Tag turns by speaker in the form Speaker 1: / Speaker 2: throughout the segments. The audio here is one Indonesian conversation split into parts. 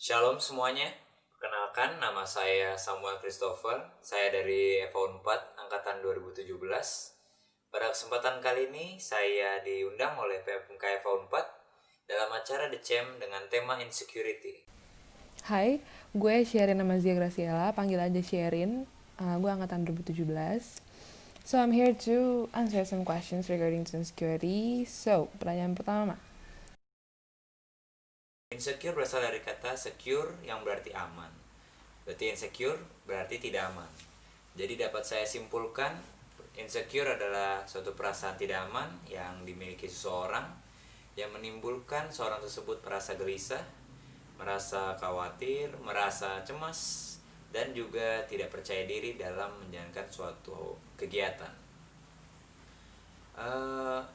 Speaker 1: Shalom semuanya, perkenalkan nama saya Samuel Christopher, saya dari FO4 Angkatan 2017. Pada kesempatan kali ini saya diundang oleh PMK FO4 dalam acara The Champ dengan tema Insecurity.
Speaker 2: Hai, gue Sherin Amazia Graciela, panggil aja Sherin. Gue angkatan 2017. So, I'm here to answer some questions regarding to insecurity. So, pertanyaan pertama.
Speaker 1: Insecure berasal dari kata secure yang berarti aman. Berarti insecure berarti tidak aman. Jadi dapat saya simpulkan, insecure adalah suatu perasaan tidak aman yang dimiliki seseorang yang menimbulkan seorang tersebut merasa gelisah, merasa khawatir, merasa cemas, dan juga tidak percaya diri dalam menjalankan suatu kegiatan.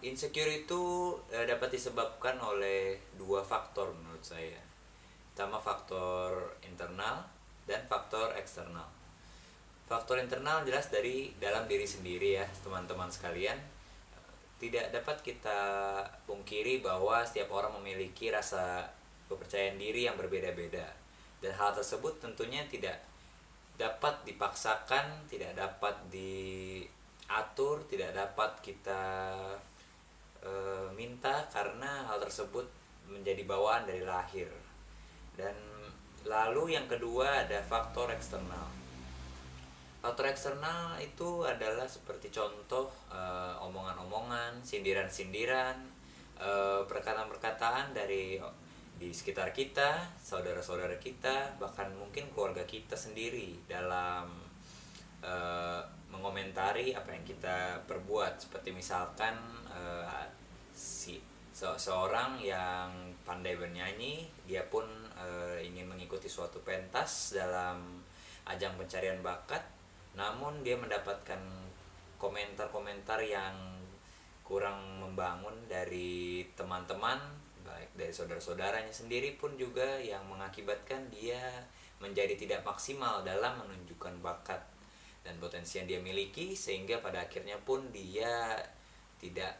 Speaker 1: Insecure itu dapat disebabkan oleh dua faktor menurut saya. Pertama faktor internal dan faktor eksternal. Faktor internal jelas dari dalam diri sendiri ya teman-teman sekalian. Tidak dapat kita pungkiri bahwa setiap orang memiliki rasa kepercayaan diri yang berbeda-beda. Dan hal tersebut tentunya tidak dapat dipaksakan, tidak dapat diatur, tidak dapat kita minta, karena hal tersebut menjadi bawaan dari lahir. Dan lalu yang kedua ada faktor eksternal. Faktor eksternal itu adalah seperti contoh omongan-omongan, sindiran-sindiran, perkataan-perkataan dari di sekitar kita, saudara-saudara kita, bahkan mungkin keluarga kita sendiri dalam mengomentari apa yang kita perbuat. Seperti misalkan seorang yang pandai bernyanyi, dia pun ingin mengikuti suatu pentas dalam ajang pencarian bakat, namun dia mendapatkan komentar-komentar yang kurang membangun dari teman-teman, baik dari saudara-saudaranya sendiri pun juga, yang mengakibatkan dia menjadi tidak maksimal dalam menunjukkan bakat dan potensi yang dia miliki, sehingga pada akhirnya pun dia tidak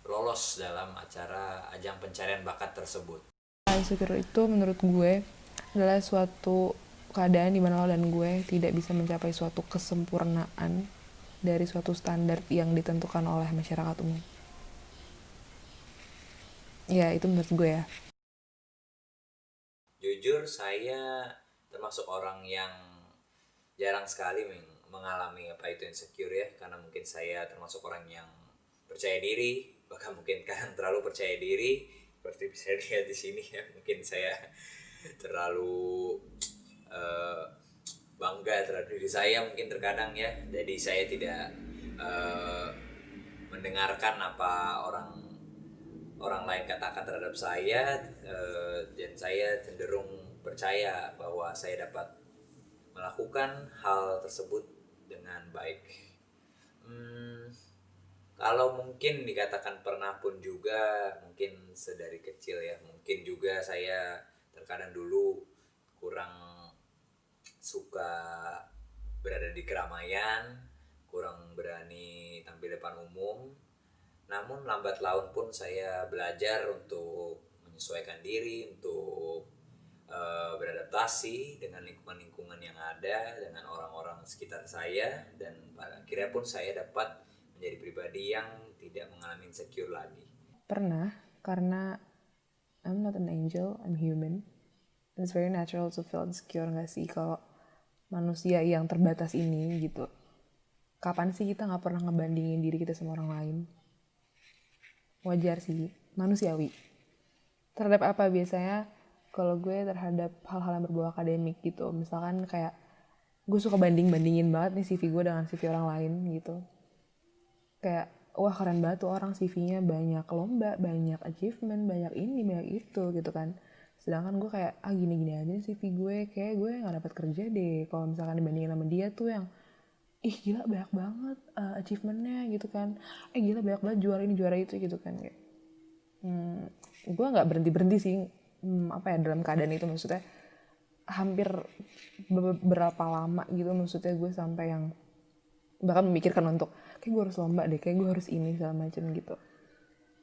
Speaker 1: lolos dalam acara ajang pencarian bakat tersebut.
Speaker 2: Insecure itu menurut gue adalah suatu keadaan di mana lo dan gue tidak bisa mencapai suatu kesempurnaan dari suatu standar yang ditentukan oleh masyarakat umum. Ya, itu menurut gue ya.
Speaker 1: Jujur saya termasuk orang yang jarang sekali mengalami apa itu insecure ya, karena mungkin saya termasuk orang yang percaya diri, bahkan mungkin kan terlalu percaya diri seperti bisa dilihat di sini ya. Mungkin saya terlalu uh, bangga terhadap diri saya mungkin terkadang ya. Jadi saya tidak uh, mendengarkan apa orang lain katakan terhadap saya, dan saya cenderung percaya bahwa saya dapat melakukan hal tersebut dengan baik. Kalau mungkin dikatakan pernah pun juga, mungkin sedari kecil ya, mungkin juga saya terkadang dulu kurang suka berada di keramaian, kurang berani tampil depan umum. Namun lambat laun pun saya belajar untuk menyesuaikan diri, untuk beradaptasi dengan lingkungan-lingkungan yang ada, dengan orang-orang sekitar saya, dan pada akhirnya pun saya dapat menjadi pribadi yang tidak mengalami insecure lagi.
Speaker 2: Pernah, karena I'm not an angel, I'm human. It's very natural to feel insecure gak sih kalau manusia yang terbatas ini gitu. Kapan sih kita gak pernah ngebandingin diri kita sama orang lain? Wajar sih, manusiawi. Terhadap apa biasanya? Kalau gue terhadap hal-hal yang berbau akademik gitu. Misalkan kayak gue suka banding-bandingin banget nih CV gue dengan CV orang lain gitu. Kayak wah keren banget tuh orang CV-nya banyak lomba, banyak achievement, banyak ini, banyak itu gitu kan. Sedangkan gue kayak gini-gini aja CV gue, kayak gue gak dapat kerja deh kalau misalkan dibandingin sama dia tuh yang gila banyak banget achievementnya gitu kan, gila banyak banget juara ini juara itu gitu kan. Kayak gue nggak berhenti sih dalam keadaan itu, maksudnya hampir beberapa lama gitu, maksudnya gue sampai yang bahkan memikirkan untuk kayak gue harus lomba deh, kayak gue harus ini segala macam gitu,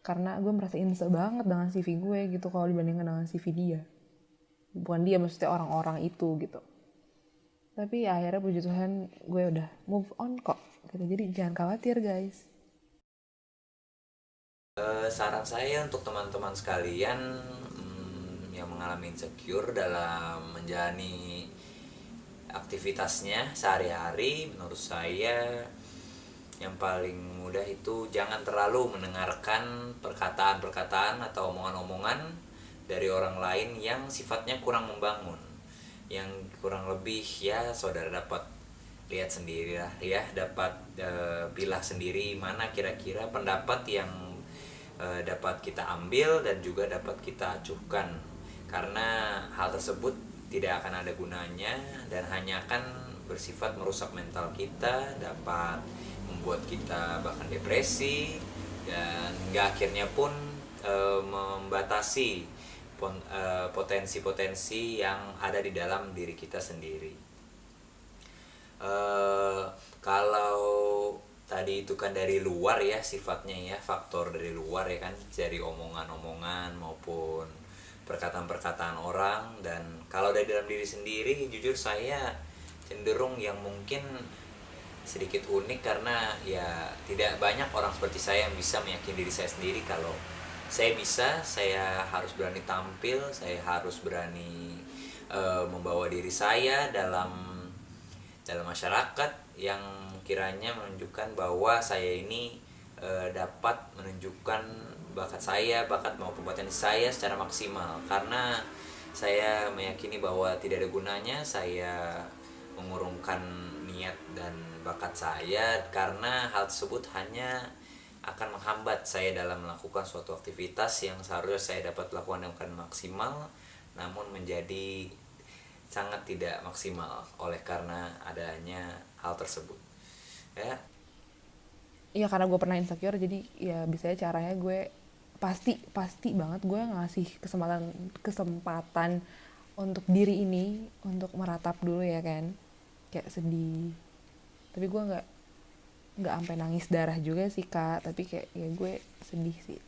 Speaker 2: karena gue merasa insecure banget dengan CV gue gitu kalau dibandingkan dengan CV dia. bukan dia, maksudnya orang-orang itu gitu. Tapi ya akhirnya puji Tuhan gue udah move on kok gitu. Jadi jangan khawatir guys.
Speaker 1: Saran saya untuk teman-teman sekalian yang mengalami insecure dalam menjalani aktivitasnya sehari-hari, menurut saya yang paling mudah itu jangan terlalu mendengarkan perkataan-perkataan atau omongan-omongan dari orang lain yang sifatnya kurang membangun, yang kurang lebih ya saudara dapat lihat sendiri lah ya, dapat pilah sendiri mana kira-kira pendapat yang dapat kita ambil dan juga dapat kita acuhkan, karena hal tersebut tidak akan ada gunanya dan hanya akan bersifat merusak mental kita, dapat membuat kita bahkan depresi dan hingga akhirnya pun membatasi potensi-potensi yang ada di dalam diri kita sendiri. Kalau tadi itu kan dari luar ya sifatnya ya, faktor dari luar ya kan, dari omongan-omongan maupun perkataan-perkataan orang. Dan kalau dari dalam diri sendiri, jujur saya cenderung yang mungkin sedikit unik, karena ya tidak banyak orang seperti saya yang bisa meyakini diri saya sendiri kalau saya bisa, saya harus berani tampil, saya harus berani membawa diri saya dalam masyarakat yang kiranya menunjukkan bahwa saya ini dapat menunjukkan bakat saya, bakat maupun potensi saya secara maksimal. Karena saya meyakini bahwa tidak ada gunanya saya mengurungkan niat dan bakat saya, karena hal tersebut hanya akan menghambat saya dalam melakukan suatu aktivitas yang seharusnya saya dapat lakukan dengan maksimal, namun menjadi sangat tidak maksimal oleh karena adanya hal tersebut ya.
Speaker 2: Iya karena gue pernah insecure, jadi ya biasanya caranya gue pasti banget gue ngasih kesempatan untuk diri ini untuk meratap dulu ya kan, kayak sedih. Tapi gue nggak sampai nangis darah juga sih kak, tapi kayak ya gue sedih sih,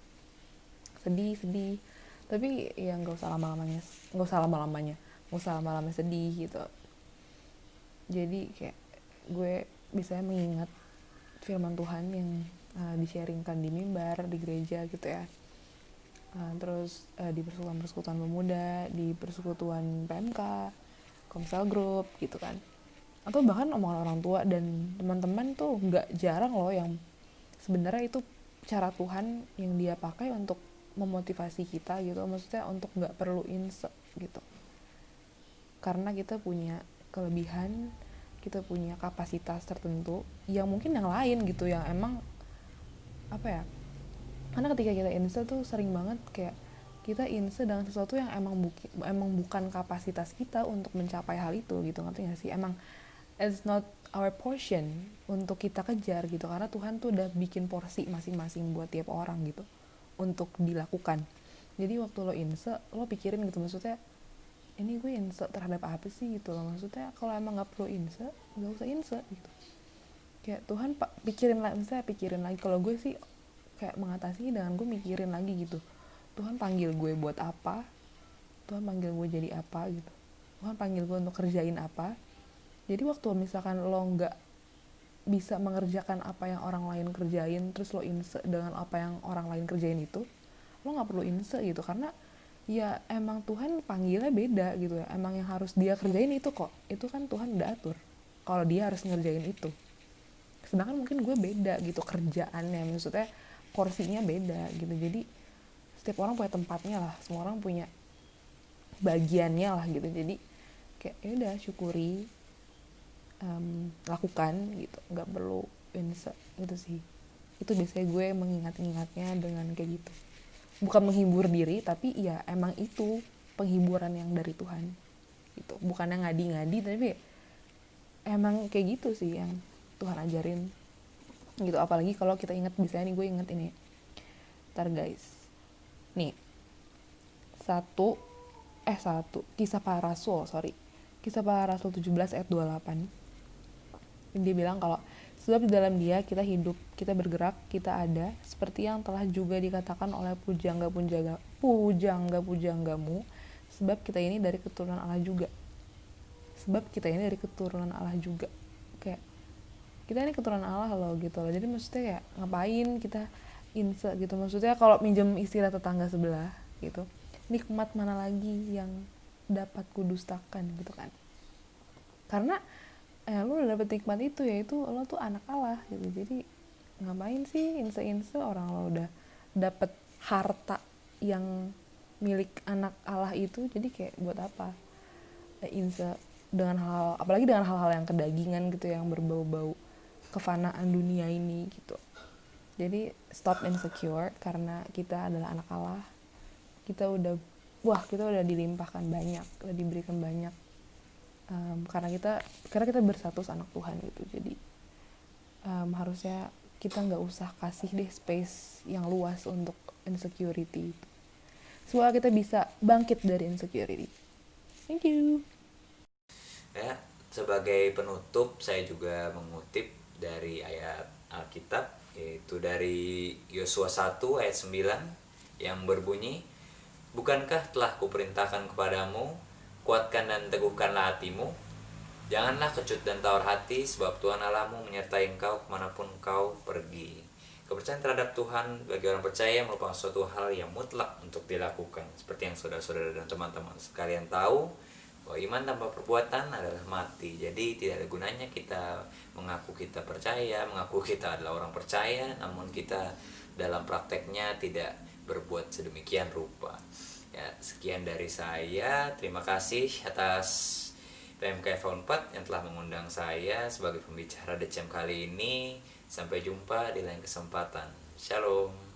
Speaker 2: sedih. Tapi ya nggak usah lama-lamanya sedih gitu. Jadi kayak gue bisa mengingat firman Tuhan yang di-sharingkan di mimbar, di gereja gitu ya. Terus di persekutuan pemuda, di persekutuan PMK, Komsel Group gitu kan. Atau bahkan omongan orang tua dan teman-teman tuh nggak jarang loh yang sebenarnya itu cara Tuhan yang dia pakai untuk memotivasi kita gitu. Maksudnya untuk nggak perlu insek gitu. Karena kita punya kelebihan, kita punya kapasitas tertentu yang mungkin yang lain gitu, yang emang apa ya, karena ketika kita insecure tuh sering banget kayak kita insecure dengan sesuatu yang emang bukan kapasitas kita untuk mencapai hal itu gitu, ngerti gak sih? Emang it's not our portion untuk kita kejar gitu, karena Tuhan tuh udah bikin porsi masing-masing buat tiap orang gitu untuk dilakukan. Jadi waktu lo insecure, lo pikirin gitu, maksudnya ini gue insecure terhadap apa sih gitu loh. Maksudnya kalau emang gak perlu insecure, gak usah insecure gitu. Kayak Tuhan pikirin lagi. Kalau gue sih kayak mengatasi dengan gue mikirin lagi gitu, Tuhan panggil gue buat apa, Tuhan panggil gue jadi apa gitu, Tuhan panggil gue untuk kerjain apa. Jadi waktu misalkan lo gak bisa mengerjakan apa yang orang lain kerjain, terus lo insecure dengan apa yang orang lain kerjain itu, lo gak perlu insecure gitu. Karena ya emang Tuhan panggilnya beda gitu ya, emang yang harus dia kerjain itu kok, itu kan Tuhan udah atur kalau dia harus ngerjain itu. Sedangkan mungkin gue beda gitu kerjaannya, maksudnya porsinya beda gitu. Jadi setiap orang punya tempatnya lah, semua orang punya bagiannya lah gitu. Jadi kayak ya udah syukuri, lakukan gitu, nggak perlu insecure gitu sih. Itu biasanya gue mengingatnya dengan kayak gitu, bukan menghibur diri, tapi ya emang itu penghiburan yang dari Tuhan gitu, bukan yang ngadi-ngadi, tapi emang kayak gitu sih yang Tuhan ajarin gitu. Apalagi kalau kita ingat, misalnya nih gue inget ini, ntar guys nih, Kisah Para Rasul 17 ayat 28. Dia bilang kalau sebab di dalam Dia kita hidup, kita bergerak, kita ada, seperti yang telah juga dikatakan oleh pujangga-pujanggamu, sebab kita ini dari keturunan Allah juga. Kayak kita ini keturunan Allah loh gitu loh. Jadi maksudnya kayak ngapain kita insert gitu, maksudnya kalau minjem istilah tetangga sebelah gitu, nikmat mana lagi yang dapat kudustakan gitu kan. Karena lu udah dapet nikmat itu, yaitu lo tuh anak Allah gitu. Jadi ngapain sih inse orang lo udah dapet harta yang milik anak Allah itu. Jadi kayak buat apa inse dengan hal, apalagi dengan hal-hal yang kedagingan gitu, yang berbau-bau kefanaan dunia ini gitu. Jadi stop insecure, karena kita adalah anak Allah. Kita udah dilimpahkan banyak, udah diberikan banyak, karena kita bersatu anak Tuhan gitu. Jadi harusnya kita nggak usah kasih deh space yang luas untuk insecurity. Semoga kita bisa bangkit dari insecurity. Thank you.
Speaker 1: Ya, sebagai penutup saya juga mengutip dari ayat Alkitab, yaitu dari Yosua 1 ayat 9 yang berbunyi, "Bukankah telah kuperintahkan kepadamu, kuatkan dan teguhkanlah hatimu, janganlah kecut dan tawar hati, sebab Tuhan Allahmu menyertai engkau kemanapun engkau pergi." Kepercayaan terhadap Tuhan bagi orang percaya merupakan suatu hal yang mutlak untuk dilakukan. Seperti yang saudara-saudara dan teman-teman sekalian tahu, bahwa iman tanpa perbuatan adalah mati. Jadi tidak ada gunanya kita mengaku kita percaya, mengaku kita adalah orang percaya, namun kita dalam prakteknya tidak berbuat sedemikian rupa. Ya, sekian dari saya. Terima kasih atas PMKF 4 yang telah mengundang saya sebagai pembicara DCM kali ini. Sampai jumpa di lain kesempatan. Shalom.